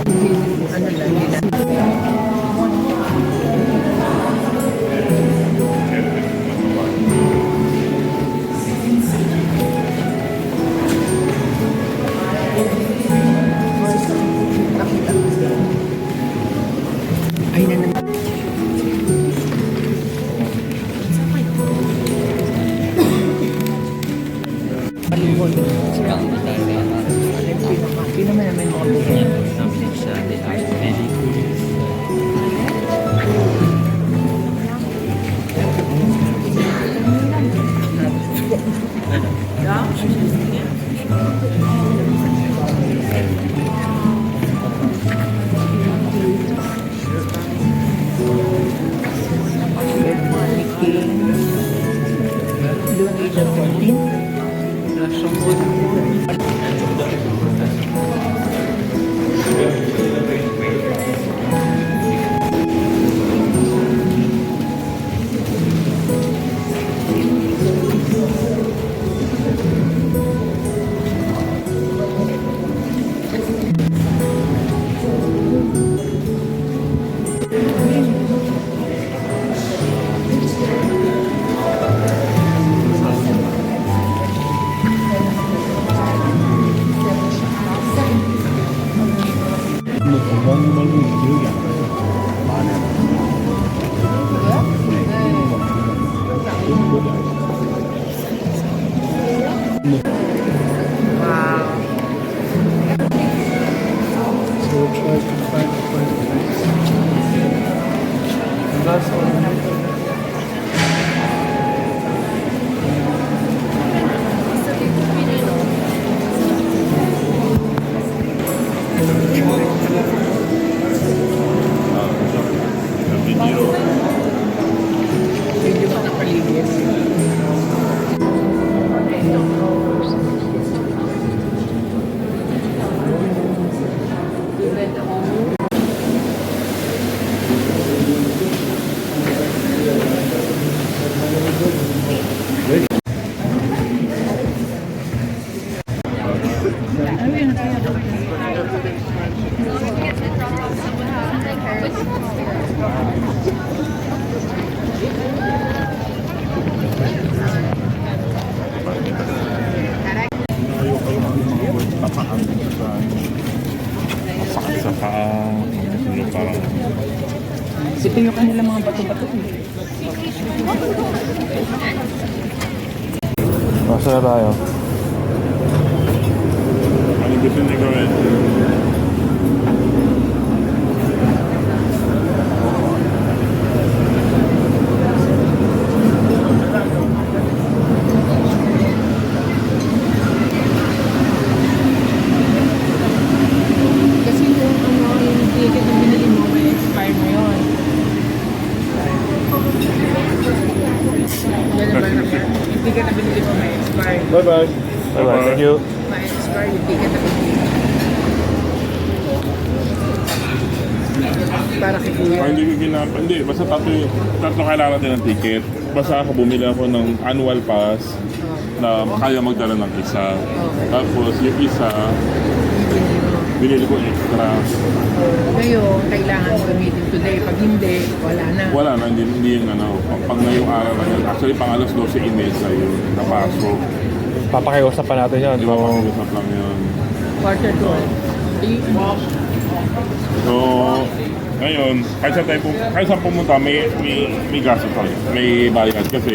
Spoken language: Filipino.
Ano lang, hindi na. Ay na naman. Malibon. Hindi naman namin mga buhay. 건강만 기억이 안 나요. Wow. So we'll try to find a place. And that's all. Medyo makapaligid. Masakit sa paa. Parang Sipin yung kanila mga bato-bato. masaya tayo. Ano gusto niyo gawin? Kasi yung ano, yung ticket na binili mo, may expire mo yun. Yan naman na yung ticket na binili mo, may expire. Bye-bye. Bye-bye. Thank you. May expire yung ticket na binili mo. Para kay Kuya. Hindi ko ginapa. Hindi, basta tatlo kailangan natin ng ticket. Basta ako bumili ako ng annual pass na kaya magdala ng isa. Tapos yung isa, binili ko extra. Ngayon, kailangan mo gamitin today. Pag hindi, wala na. Wala na, hindi yung ano, pang ngayong araw na yun. Actually, pang alas 12 email na yun, napasok. Papakiusap pa natin yan. Di ba, pang-usap lang yun. Quarter to. So, ngayon, kahit saan pumunta, may gastos tayo. May bayad kasi